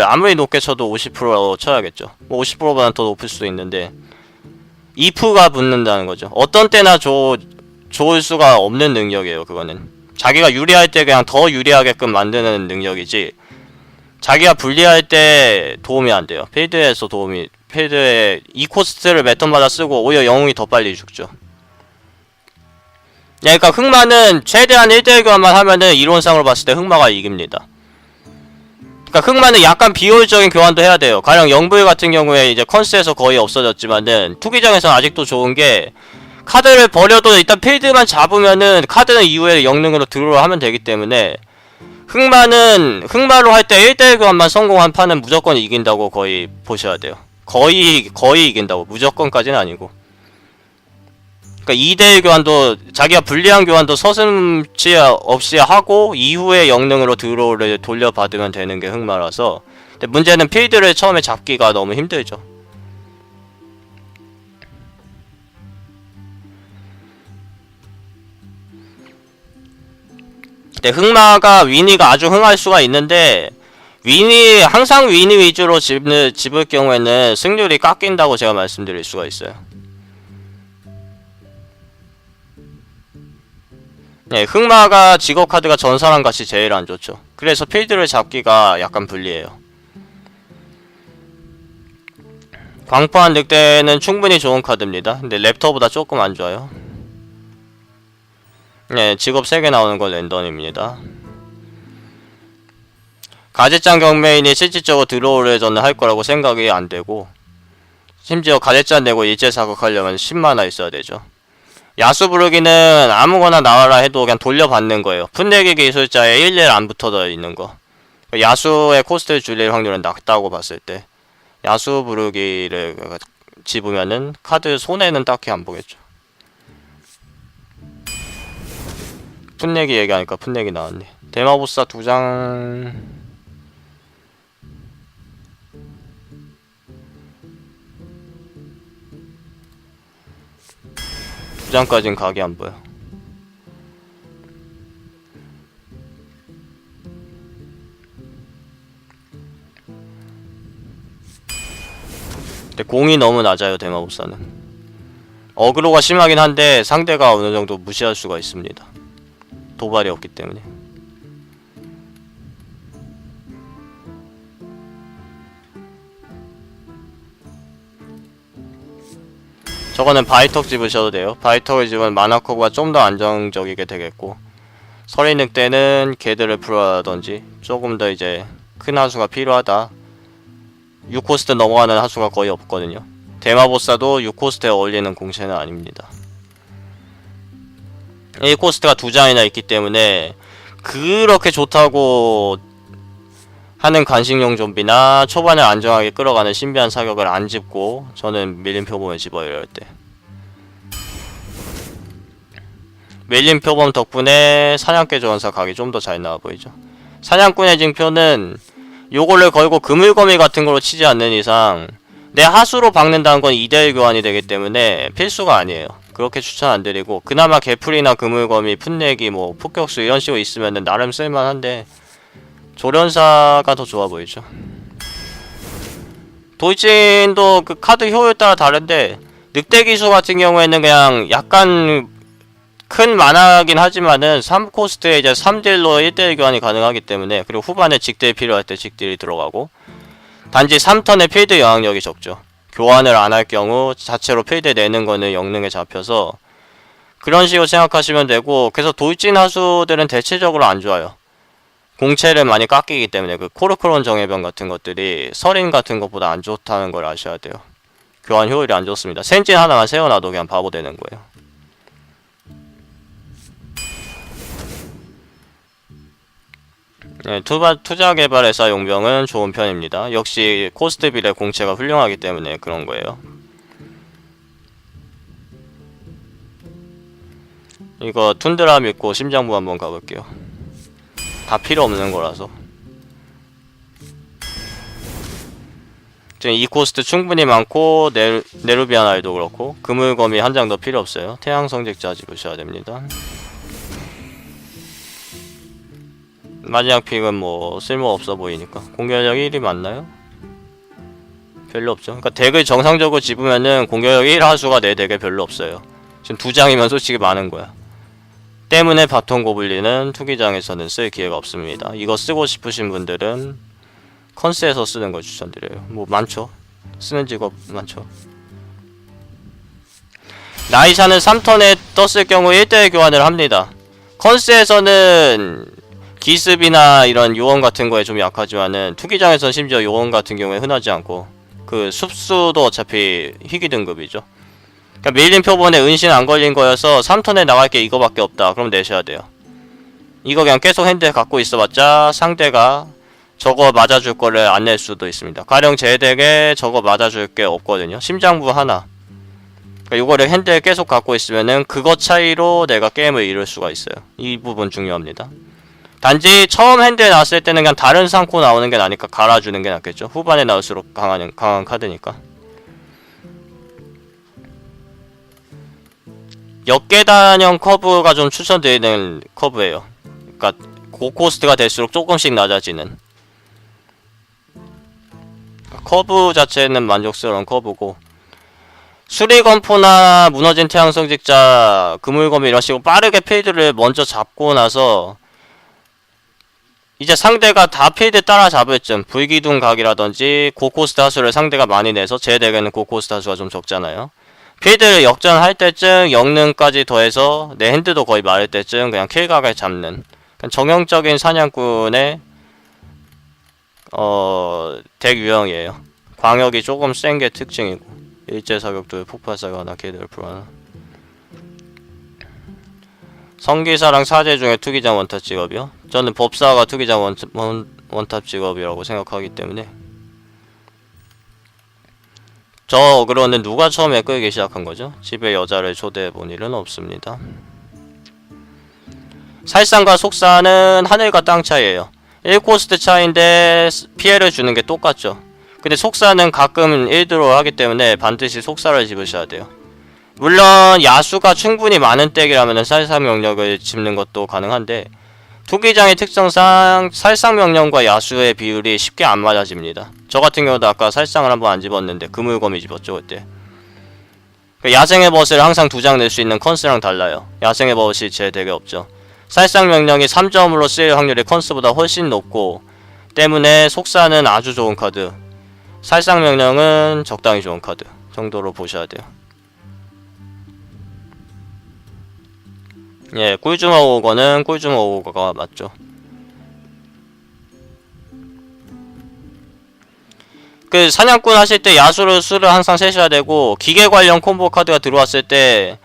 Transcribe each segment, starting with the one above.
아무리 높게 쳐도 50%라고 쳐야겠죠. 뭐 50%보다는 더 높을 수도 있는데 if가 붙는다는 거죠. 어떤 때나 좋을 수가 없는 능력이에요. 그거는 자기가 유리할 때 그냥 더 유리하게끔 만드는 능력이지 자기가 불리할 때 도움이 안 돼요. 필드에서 필드에 이 코스트를 몇 턴마다 쓰고 오히려 영웅이 더 빨리 죽죠. 그러니까 흑마는 최대한 1대1 교환만 하면은 이론상으로 봤을 때 흑마가 이깁니다. 그러니까 흑마는 약간 비효율적인 교환도 해야 돼요. 가령 영불 같은 경우에 이제 컨스에서 거의 없어졌지만은 투기장에서는 아직도 좋은 게 카드를 버려도 일단 필드만 잡으면은 카드는 이후에 영능으로 드로우 하면 되기 때문에 흑마로 할 때 1대1 교환만 성공한 판은 무조건 이긴다고 거의 보셔야 돼요. 거의 이긴다고. 무조건까지는 아니고. 그러니까 2대1 교환도 자기가 불리한 교환도 서슴지 없이 하고 이후에 영능으로 드로우를 돌려받으면 되는 게 흑마라서. 근데 문제는 필드를 처음에 잡기가 너무 힘들죠. 근데 흑마가 위니가 아주 흥할 수가 있는데 항상 위니 위주로 집을 경우에는 승률이 깎인다고 제가 말씀드릴 수가 있어요. 네, 흑마가 직업 카드가 전사랑 같이 제일 안 좋죠. 그래서 필드를 잡기가 약간 불리해요. 광포한 늑대는 충분히 좋은 카드입니다. 근데 랩터보다 조금 안 좋아요. 네, 직업 3개 나오는 건 랜덤입니다. 가제짱 경매인이 실질적으로 드로우를 저는 할 거라고 생각이 안 되고, 심지어 가제짱 내고 일제 사격하려면 10만화 있어야 되죠. 야수 부르기는 아무거나 나와라 해도 그냥 돌려받는 거예요. 풋내기 기술자에 1일 안 붙어져 있는 거. 야수의 코스트를 줄일 확률은 낮다고 봤을 때 야수 부르기를 집으면은 카드 손해는 딱히 안 보겠죠. 풋내기 얘기하니까 풋내기 나왔네. 대마보사 2장. 2장까진 각이 안 보여. 근데 공이 너무 낮아요. 대마보사는 어그로가 심하긴 한데 상대가 어느정도 무시할 수가 있습니다. 도발이 없기 때문에. 저거는 바이턱 집으셔도 돼요. 바이턱을 집으면 마나커브가 좀 더 안정적이게 되겠고, 서리늑 때는 개들을 풀어라든지 조금 더 이제 큰 하수가 필요하다. 6코스트 넘어가는 하수가 거의 없거든요. 대마보사도 6코스트에 어울리는 공체는 아닙니다. 1코스트가 2장이나 있기 때문에 그렇게 좋다고 하는 간식용 좀비나 초반에 안정하게 끌어가는 신비한 사격을 안 집고 저는 밀림 표범을 집어요. 이럴 때 밀림 표범 덕분에 사냥개 조언사 각이 좀 더 잘 나와 보이죠. 사냥꾼의 징표는 요걸를 걸고 그물거미 같은 걸로 치지 않는 이상 내 하수로 박는다는 건 2대1 교환이 되기 때문에 필수가 아니에요. 그렇게 추천 안 드리고, 그나마 개풀이나 그물거미, 풋내기, 뭐 폭격수 이런 식으로 있으면은 나름 쓸만한데 조련사가 더 좋아 보이죠. 돌진도 그 카드 효율 따라 다른데 늑대 기수 같은 경우에는 그냥 약간 큰 만화긴 하지만은 3코스트에 이제 3딜로 1대1 교환이 가능하기 때문에, 그리고 후반에 직딜 필요할 때 직딜이 들어가고, 단지 3턴의 필드 영향력이 적죠. 교환을 안 할 경우 자체로 필드 내는 거는 영능에 잡혀서 그런 식으로 생각하시면 되고, 그래서 돌진 하수들은 대체적으로 안 좋아요. 공채를 많이 깎이기 때문에 그 코르크론 정예병 같은 것들이 서린 같은 것보다 안 좋다는 걸 아셔야 돼요. 교환 효율이 안 좋습니다. 센진 하나만 세워놔도 그냥 바보 되는 거예요. 네, 투자 개발회사 용병은 좋은 편입니다. 역시 코스트 비례 공채가 훌륭하기 때문에 그런 거예요. 이거 툰드라 믿고 심장부 한번 가볼게요. 다 필요 없는 거라서. 지금 이 코스트 충분히 많고, 네루비안 아이도 그렇고, 그물검이 한 장 더 필요 없어요. 태양 성직자 집으셔야 됩니다. 마지막 픽은 뭐 쓸모없어 보이니까. 공격력 1이 맞나요? 별로 없죠. 그러니까 덱을 정상적으로 집으면은 공격력 1 하수가 내 덱에 별로 없어요. 지금 2장이면 솔직히 많은 거야. 때문에 바톤 고블린은 투기장에서는 쓸 기회가 없습니다. 이거 쓰고 싶으신 분들은 컨스에서 쓰는 걸 추천드려요. 뭐 많죠. 쓰는 직업 많죠. 나이샤는 3턴에 떴을 경우 1대1 교환을 합니다. 컨스에서는 기습이나 이런 요원 같은 거에 좀 약하지만은 투기장에서는 심지어 요원 같은 경우에 흔하지 않고 그 숲수도 어차피 희귀 등급이죠. 그러니까 밀린 표본에 은신 안 걸린 거여서 3턴에 나갈 게 이거밖에 없다. 그럼 내셔야 돼요. 이거 그냥 계속 핸드에 갖고 있어봤자 상대가 저거 맞아줄 거를 안 낼 수도 있습니다. 가령 제 덱에 저거 맞아줄 게 없거든요. 심장부 하나. 그러니까 이거를 핸드에 계속 갖고 있으면은 그거 차이로 내가 게임을 이룰 수가 있어요. 이 부분 중요합니다. 단지 처음 핸드에 나왔을 때는 그냥 다른 상코 나오는 게 나니까 갈아주는 게 낫겠죠. 후반에 나올수록 강한 카드니까. 역계단형 커브가 좀 추천드리는 커브예요. 그러니까 고코스트가 될수록 조금씩 낮아지는. 커브 자체는 만족스러운 커브고, 수리검포나 무너진 태양성직자, 그물검 이런 식으로 빠르게 필드를 먼저 잡고 나서 이제 상대가 다 필드 따라잡을 쯤 불기둥 각이라든지 고코스트 하수를 상대가 많이 내서 제 덱에는 고코스트 하수가 좀 적잖아요. 필드를 역전할 때쯤 영능까지 더해서 내 핸드도 거의 마를 때쯤 그냥 킬각을 잡는 정형적인 사냥꾼의 덱 유형이에요. 광역이 조금 센 게 특징이고 일제사격도 폭발사격 하나 개들풀 하나. 성기사랑 사제 중에 투기장 원탑 직업이요? 저는 법사가 투기장 원탑 직업이라고 생각하기 때문에. 저 어그로는 누가 처음에 끌기 시작한 거죠? 집에 여자를 초대해 본 일은 없습니다. 살상과 속사는 하늘과 땅 차이예요. 1코스트 차이인데 피해를 주는 게 똑같죠. 근데 속사는 가끔 1드로 하기 때문에 반드시 속사를 집으셔야 돼요. 물론 야수가 충분히 많은 덱이라면 살상 명령을 집는 것도 가능한데 투기장의 특성상 살상 명령과 야수의 비율이 쉽게 안 맞아집니다. 저 같은 경우도 아까 살상을 한번 안 집었는데 그물검이 집었죠 그때. 야생의 벗을 항상 2장 낼 수 있는 컨스랑 달라요. 야생의 벗이 제 덱에 없죠. 살상 명령이 3점으로 쓰일 확률이 컨스보다 훨씬 높고 때문에 속사는 아주 좋은 카드, 살상 명령은 적당히 좋은 카드 정도로 보셔야 돼요. 예, 꿀주머 오거는 꿀주머 오거가 맞죠. 그 사냥꾼 하실 때 야수를 수를 항상 세셔야 되고 기계 관련 콤보 카드가 들어왔을 때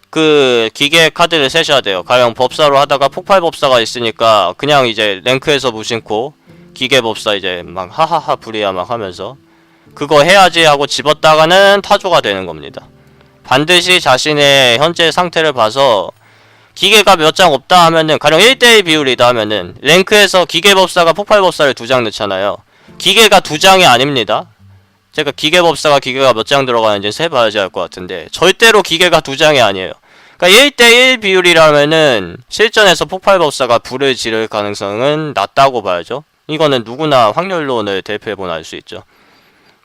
그 기계 카드를 세셔야 돼요. 가령 법사로 하다가 폭발 법사가 있으니까 그냥 이제 랭크에서 무심코 기계 법사 이제 막 하하하 불이야 막 하면서 그거 해야지 하고 집었다가는 타조가 되는 겁니다. 반드시 자신의 현재 상태를 봐서 기계가 몇 장 없다 하면은 가령 1대1 비율이다 하면은 랭크에서 기계법사가 폭발법사를 2장 넣잖아요. 기계가 2장이 아닙니다. 제가 기계법사가 기계가 몇 장 들어가는지 세봐야지 알 것 같은데 절대로 기계가 2장이 아니에요. 그러니까 1대1 비율이라면은 실전에서 폭발법사가 불을 지를 가능성은 낮다고 봐야죠. 이거는 누구나 확률론을 대표해보면 알 수 있죠.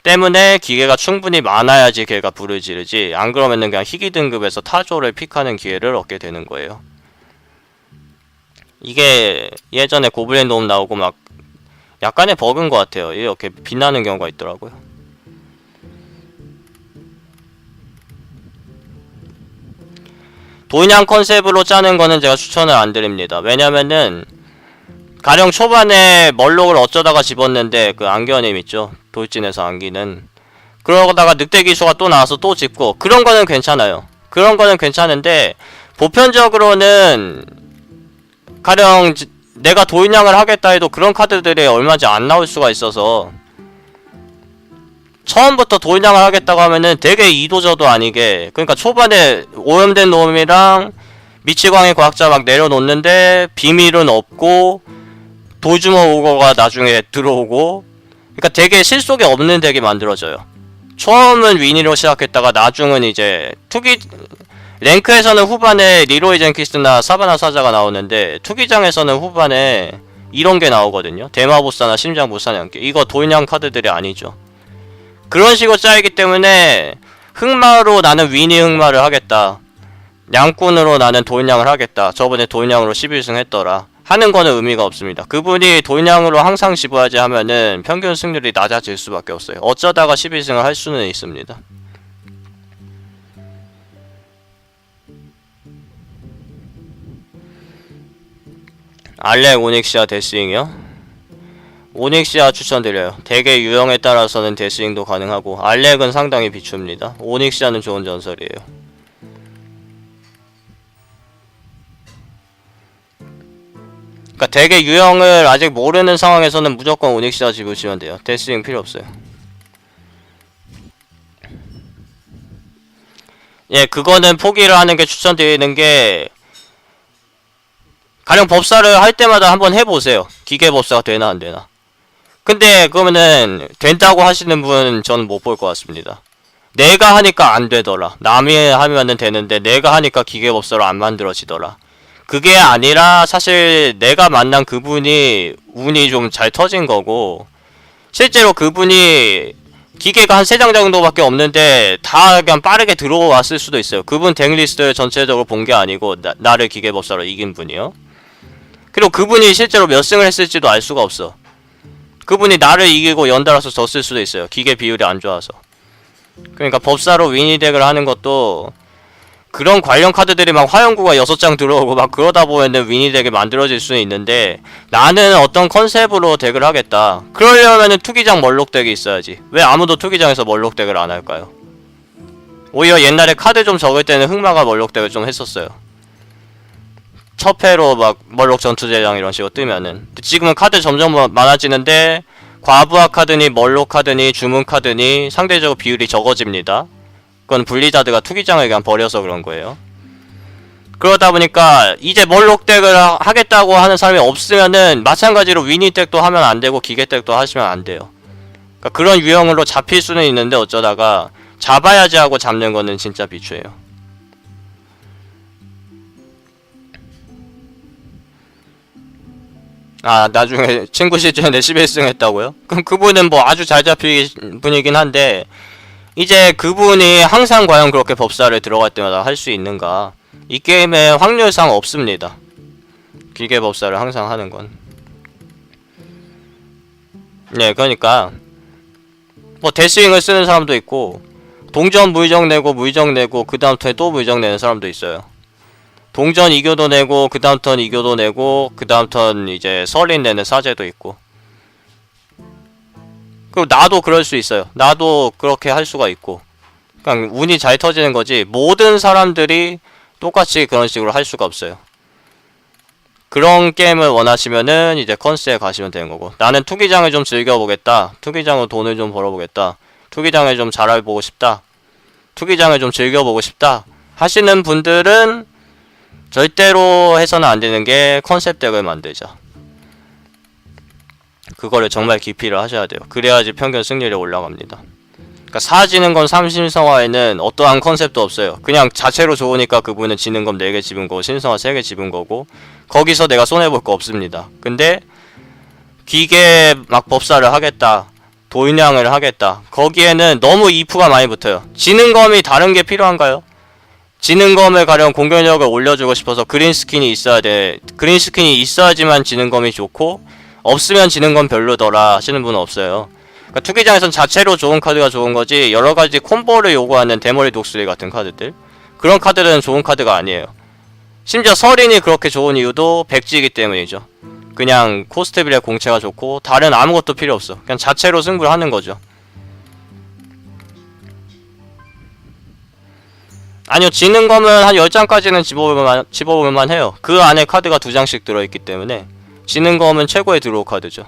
때문에 기계가 충분히 많아야지 걔가 불을 지르지 안 그러면은 그냥 희귀 등급에서 타조를 픽하는 기회를 얻게 되는 거예요. 이게 예전에 고블린 놈 나오고 막 약간의 버그인 것 같아요. 이렇게 빛나는 경우가 있더라고요. 도인양 컨셉으로 짜는 거는 제가 추천을 안 드립니다. 왜냐면은 가령 초반에 멀록을 어쩌다가 집었는데 그 안겨님 있죠? 돌진에서 안기는 그러다가 늑대 기수가 또 나와서 또 집고 그런 거는 괜찮아요. 그런 거는 괜찮은데 보편적으로는 가령 내가 도인양을 하겠다 해도 그런 카드들이 얼마지 안 나올 수가 있어서 처음부터 도인양을 하겠다고 하면은 되게 이도저도 아니게 그러니까 초반에 오염된 놈이랑 미치광이 과학자 막 내려놓는데 비밀은 없고 도주머 오거가 나중에 들어오고 그러니까 되게 실속이 없는 덱이 만들어져요. 처음은 위니로 시작했다가 나중은 이제 투기 랭크에서는 후반에 리로이 젠키스나 사바나 사자가 나오는데 투기장에서는 후반에 이런 게 나오거든요. 대마보사나 심장보사 연계. 이거 도인양 카드들이 아니죠. 그런 식으로 짜이기 때문에 흑마로 나는 위니 흑마를 하겠다. 양꾼으로 나는 도인양을 하겠다. 저번에 도인양으로 11승 했더라. 하는 거는 의미가 없습니다. 그분이 도인양으로 항상 집어야지 하면은 평균 승률이 낮아질 수밖에 없어요. 어쩌다가 11승을 할 수는 있습니다. 알렉 오닉시아 데스윙이요? 오닉시아 추천드려요. 대개 유형에 따라서는 데스윙도 가능하고 알렉은 상당히 비춥니다. 오닉시아는 좋은 전설이에요. 그러니까 대개 유형을 아직 모르는 상황에서는 무조건 오닉시아 집으시면 돼요. 데스윙 필요 없어요. 예, 그거는 포기를 하는 게 추천드리는 게 가령 법사를 할 때마다 한번 해보세요. 기계 법사가 되나 안 되나. 근데 그러면은 된다고 하시는 분 저는 못 볼 것 같습니다. 내가 하니까 안 되더라. 남이 하면은 되는데 내가 하니까 기계 법사로 안 만들어지더라. 그게 아니라 사실 내가 만난 그분이 운이 좀 잘 터진 거고 실제로 그분이 기계가 한 3장 정도밖에 없는데 다 그냥 빠르게 들어왔을 수도 있어요. 그분 덱리스트 전체적으로 본 게 아니고 나를 기계 법사로 이긴 분이요. 그리고 그분이 실제로 몇 승을 했을지도 알 수가 없어. 그분이 나를 이기고 연달아서 졌을 수도 있어요. 기계 비율이 안 좋아서. 그러니까 법사로 위니 덱을 하는 것도 그런 관련 카드들이 막 화염구가 6장 들어오고 막 그러다 보면은 위니 덱이 만들어질 수는 있는데 나는 어떤 컨셉으로 덱을 하겠다. 그러려면은 투기장 멀록 덱이 있어야지. 왜 아무도 투기장에서 멀록 덱을 안 할까요? 오히려 옛날에 카드 좀 적을 때는 흑마가 멀록 덱을 좀 했었어요. 첫 회로 막 멀록 전투대장 이런 식으로 뜨면은. 지금은 카드 점점 많아지는데 과부하 카드니 멀록 카드니 주문 카드니 상대적으로 비율이 적어집니다. 그건 블리자드가 투기장을 그냥 버려서 그런 거예요. 그러다 보니까 이제 멀록 덱을 하겠다고 하는 사람이 없으면은 마찬가지로 위니 덱도 하면 안 되고 기계 덱도 하시면 안 돼요. 그러니까 그런 유형으로 잡힐 수는 있는데 어쩌다가 잡아야지 하고 잡는 거는 진짜 비추예요. 아, 나중에 친구 시즌에 11승 했다고요? 그럼 그분은 뭐 아주 잘 잡힌 분이긴 한데 이제 그분이 항상 과연 그렇게 법사를 들어갈 때마다 할 수 있는가? 이 게임에 확률상 없습니다. 기계 법사를 항상 하는 건. 네, 그러니까 뭐 데스윙을 쓰는 사람도 있고 동전 무의정 내고 무의정 내고 그 다음 턴에 또 무의정 내는 사람도 있어요. 동전 이교도 내고 그 다음 턴 이교도 내고 그 다음 턴 이제 설린 내는 사제도 있고. 그리고 나도 그럴 수 있어요. 나도 그렇게 할 수가 있고. 그냥 운이 잘 터지는 거지 모든 사람들이 똑같이 그런 식으로 할 수가 없어요. 그런 게임을 원하시면은 이제 컨스에 가시면 되는 거고. 나는 투기장을 좀 즐겨보겠다. 투기장으로 돈을 좀 벌어보겠다. 투기장을 좀 잘 알아보고 싶다. 투기장을 좀 즐겨보고 싶다. 하시는 분들은 절대로 해서는 안 되는 게 컨셉 덱을 만들자. 그거를 정말 기피를 하셔야 돼요. 그래야지 평균 승률이 올라갑니다. 그러니까 사지는 건 삼신성화에는 어떠한 컨셉도 없어요. 그냥 자체로 좋으니까 그분은 지는 검 4개 집은 거고 신성화 3개 집은 거고 거기서 내가 손해볼 거 없습니다. 근데 기계 막 법사를 하겠다. 도인양을 하겠다. 거기에는 너무 이프가 많이 붙어요. 지는 검이 다른 게 필요한가요? 지는 검을 가령 공격력을 올려주고 싶어서 그린 스킨이 있어야 돼. 그린 스킨이 있어야지만 지는 검이 좋고 없으면 지는 건 별로더라 하시는 분은 없어요. 그러니까 투기장에선 자체로 좋은 카드가 좋은 거지 여러가지 콤보를 요구하는 대머리 독수리 같은 카드들 그런 카드들은 좋은 카드가 아니에요. 심지어 서린이 그렇게 좋은 이유도 백지이기 때문이죠. 그냥 코스트빌의 공채가 좋고 다른 아무것도 필요 없어. 그냥 자체로 승부를 하는 거죠. 아니요, 지는 검은 한 10장까지는 집어볼만 해요. 그 안에 카드가 2장씩 들어있기 때문에 지는 검은 최고의 드로우 카드죠.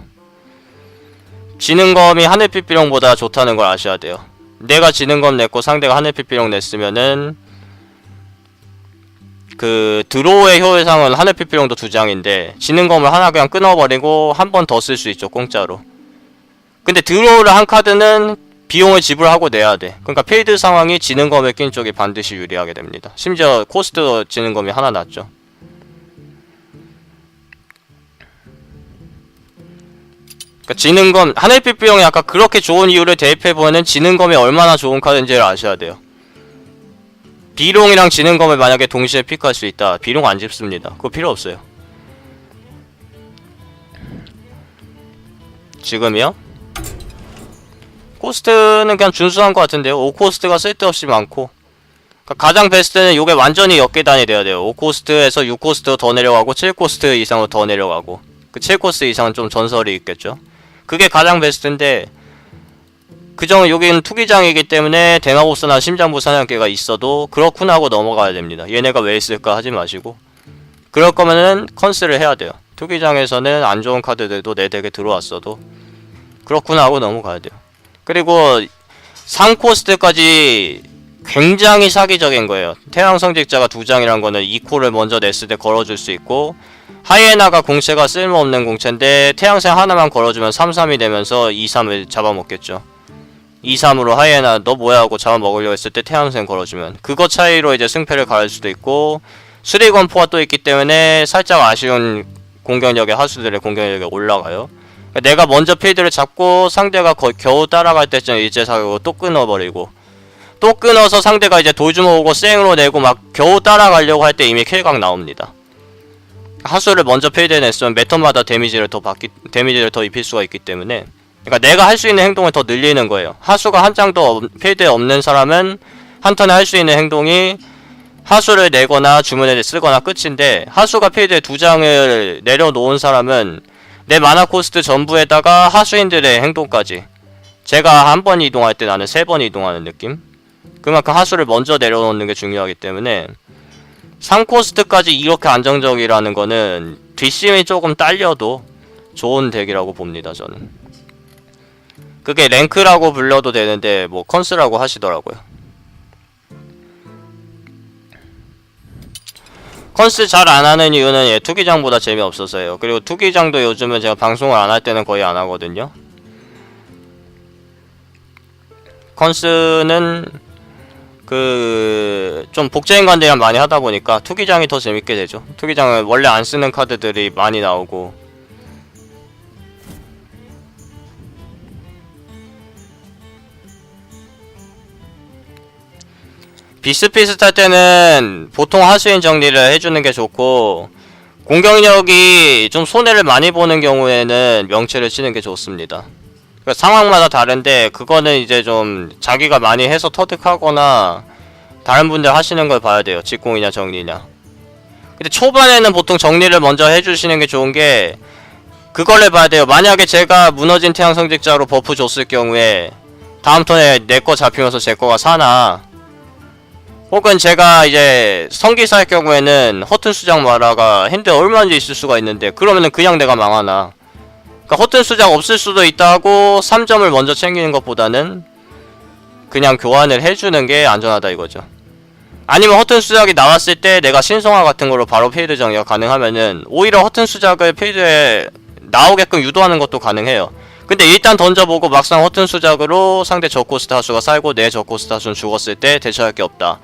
지는 검이 하늘빛비룡보다 좋다는 걸 아셔야 돼요. 내가 지는 검 냈고 상대가 하늘빛비룡 냈으면은 그 드로우의 효율상은 하늘빛비룡도 2장인데 지는 검을 하나 그냥 끊어버리고 한 번 더 쓸 수 있죠, 공짜로. 근데 드로우를 한 카드는 비용을 지불하고 내야 돼. 그러니까 필드 상황이 지는 검을 낀 쪽이 반드시 유리하게 됩니다. 심지어 코스트도 지는 검이 하나 낮죠. 그러니까 지능검, 하늘빛 비용이 아까 그렇게 좋은 이유를 대입해보면 지능검이 얼마나 좋은 카드인지를 아셔야 돼요. 비룡이랑 지능검을 만약에 동시에 픽할 수 있다. 비룡 안 집습니다. 그거 필요 없어요. 지금이요? 코스트는 그냥 준수한 것 같은데요. 5코스트가 쓸데없이 많고, 그러니까 가장 베스트는 요게 완전히 역계단이 돼야 돼요. 5코스트에서 6코스트 더 내려가고 7코스트 이상으로 더 내려가고, 그 7코스트 이상은 좀 전설이 있겠죠. 그게 가장 베스트인데, 그정은 여기는 투기장이기 때문에 대마보스나 심장부 사냥개가 있어도 그렇구나 하고 넘어가야 됩니다. 얘네가 왜 있을까 하지 마시고, 그럴 거면은 컨스를 해야 돼요. 투기장에서는 안 좋은 카드들도 내 덱에 들어왔어도 그렇구나 하고 넘어가야 돼요. 그리고 3코스트까지 굉장히 사기적인 거예요. 태양 성직자가 2장이란 거는 2코를 먼저 냈을 때 걸어줄 수 있고, 하이에나가 공채가 쓸모없는 공채인데 태양생 하나만 걸어주면 3-3이 되면서 2-3을 잡아먹겠죠. 2-3으로 하이에나 너 뭐야 하고 잡아먹으려고 했을 때 태양생 걸어주면 그거 차이로 이제 승패를 가를 수도 있고, 수리건포가 또 있기 때문에 살짝 아쉬운 공격력의 하수들의 공격력이 올라가요. 내가 먼저 필드를 잡고 상대가 겨우 따라갈 때쯤 일제사격으로 또 끊어버리고, 또 끊어서 상대가 이제 돌주먹 오고 쌩으로 내고 막 겨우 따라가려고 할 때 이미 킬각 나옵니다. 하수를 먼저 필드에 냈으면 매턴마다 데미지를 더 입힐 수가 있기 때문에, 그러니까 내가 할 수 있는 행동을 더 늘리는 거예요. 하수가 한 장도 필드에 없는 사람은 한 턴에 할 수 있는 행동이 하수를 내거나 주문을 쓰거나 끝인데, 하수가 필드에 2장을 내려놓은 사람은 내 마나 코스트 전부에다가 하수인들의 행동까지, 제가 한 번 이동할 때 나는 3번 이동하는 느낌? 그만큼 하수를 먼저 내려놓는 게 중요하기 때문에 3코스트까지 이렇게 안정적이라는 거는 뒷심이 조금 딸려도 좋은 덱이라고 봅니다, 저는. 그게 랭크라고 불러도 되는데 뭐 컨스라고 하시더라고요. 컨스 잘 안하는 이유는 얘 투기장보다 재미없어서요. 그리고 투기장도 요즘은 제가 방송을 안 할 때는 거의 안 하거든요. 컨스는 좀 복제인간들이랑 많이 하다 보니까 투기장이 더 재밌게 되죠. 투기장은 원래 안 쓰는 카드들이 많이 나오고, 비슷비슷할 때는 보통 하수인 정리를 해주는 게 좋고, 공격력이 좀 손해를 많이 보는 경우에는 명치를 치는 게 좋습니다. 그러니까 상황마다 다른데, 그거는 이제 좀 자기가 많이 해서 터득하거나 다른 분들 하시는 걸 봐야 돼요. 직공이냐 정리냐. 근데 초반에는 보통 정리를 먼저 해주시는 게 좋은 게, 그걸 봐야 돼요. 만약에 제가 무너진 태양 성직자로 버프 줬을 경우에 다음 턴에 내 거 잡히면서 제 거가 사나, 혹은 제가 이제 성기사일 경우에는 허튼 수작 마라가 핸드에 얼마나 있을 수가 있는데, 그러면은 그냥 내가 망하나. 그러니까 허튼 수작 없을 수도 있다고 3점을 먼저 챙기는 것보다는 그냥 교환을 해주는 게 안전하다 이거죠. 아니면 허튼 수작이 나왔을 때 내가 신성화 같은 거로 바로 필드 정리가 가능하면은 오히려 허튼 수작을 필드에 나오게끔 유도하는 것도 가능해요. 근데 일단 던져보고 막상 허튼 수작으로 상대 저코스트 하수가 살고 내 저코스트 하수는 죽었을 때 대처할 게 없다.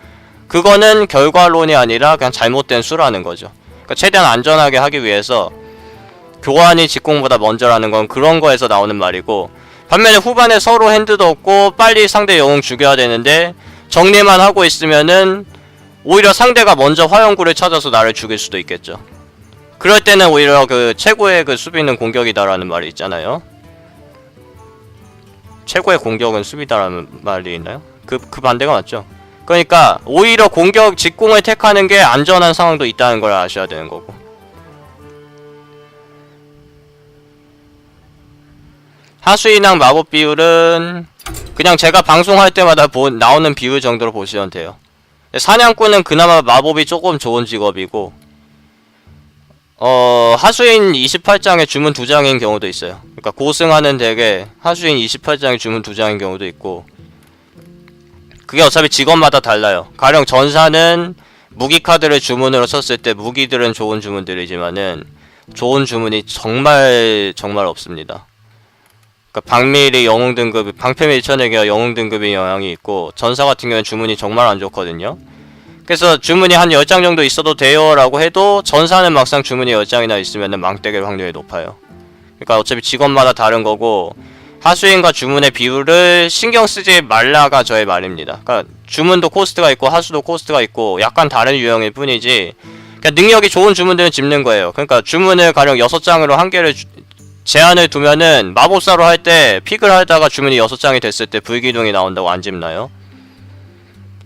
그거는 결과론이 아니라 그냥 잘못된 수라는 거죠. 그러니까 최대한 안전하게 하기 위해서 교환이 직공보다 먼저라는 건 그런 거에서 나오는 말이고, 반면에 후반에 서로 핸드도 없고 빨리 상대 영웅 죽여야 되는데 정리만 하고 있으면은 오히려 상대가 먼저 화염구를 찾아서 나를 죽일 수도 있겠죠. 그럴 때는 오히려 그 최고의 그 수비는 공격이다라는 말이 있잖아요. 최고의 공격은 수비다라는 말이 있나요? 그 반대가 맞죠. 그러니까 오히려 공격 직공을 택하는 게 안전한 상황도 있다는 걸 아셔야 되는 거고. 하수인왕 마법 비율은 그냥 제가 방송할 때마다 나오는 비율 정도로 보시면 돼요. 사냥꾼은 그나마 마법이 조금 좋은 직업이고, 하수인 28장에 주문 2장인 경우도 있어요. 그러니까 고승하는 덱에 하수인 28장에 주문 2장인 경우도 있고, 그게 어차피 직업마다 달라요. 가령 전사는 무기 카드를 주문으로 쳤을 때 무기들은 좋은 주문들이지만은 좋은 주문이 정말 없습니다. 그러니까 방밀이 영웅 등급, 방패 밀쳐내기가 영웅 등급의 영향이 있고, 전사 같은 경우는 주문이 정말 안 좋거든요. 그래서 주문이 한 10장 정도 있어도 돼요 라고 해도 전사는 막상 주문이 10장이나 있으면 망때릴 확률이 높아요. 그러니까 어차피 직업마다 다른 거고 하수인과 주문의 비율을 신경 쓰지 말라가 저의 말입니다. 그러니까 주문도 코스트가 있고 하수도 코스트가 있고 약간 다른 유형일 뿐이지 그러니까 능력이 좋은 주문들은 집는 거예요. 그러니까 주문을 가령 6장으로 한 개를 제한을 두면은 마법사로 할 때 픽을 하다가 주문이 6장이 됐을 때 불기둥이 나온다고 안 집나요?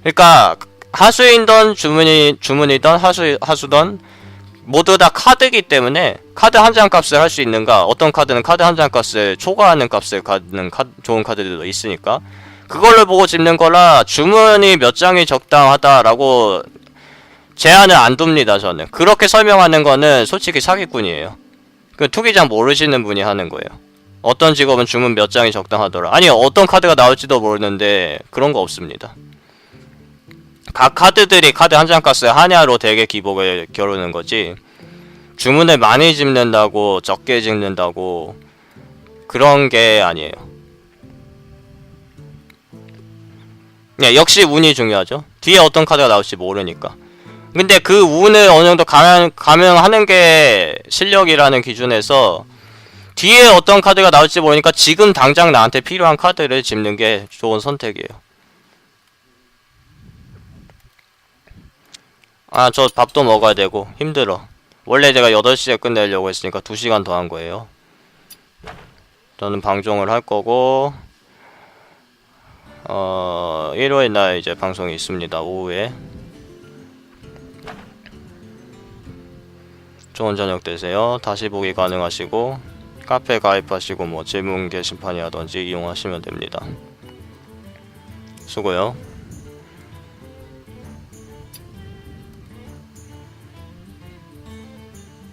그러니까 하수이던 주문이던 하수던 모두 다 카드이기 때문에 카드 한 장 값을 할 수 있는가, 어떤 카드는 카드 한 장 값을 초과하는 값을 갖는 좋은 카드들도 있으니까 그걸로 보고 집는 거라 주문이 몇 장이 적당하다라고 제한을 안 둡니다. 저는 그렇게 설명하는 거는 솔직히 사기꾼이에요. 그 투기장 모르시는 분이 하는 거예요. 어떤 직업은 주문 몇 장이 적당하더라. 아니 어떤 카드가 나올지도 모르는데 그런 거 없습니다. 각 카드들이 카드 한 장 값을 하냐로 되게 기복을 겨루는 거지 주문을 많이 집는다고 적게 집는다고 그런 게 아니에요. 네, 역시 운이 중요하죠. 뒤에 어떤 카드가 나올지 모르니까. 근데 그 운을 어느 정도 감행하는 게 실력이라는 기준에서 뒤에 어떤 카드가 나올지 모르니까 지금 당장 나한테 필요한 카드를 집는 게 좋은 선택이에요. 아, 저 밥도 먹어야 되고 힘들어. 원래 제가 8시에 끝내려고 했으니까 2시간 더 한 거예요. 저는 방종을 할 거고 일요일 날 이제 방송이 있습니다. 오후에. 좋은 저녁 되세요. 다시 보기 가능하시고 카페 가입하시고 뭐 질문 게시판이라든지 이용하시면 됩니다. 수고요.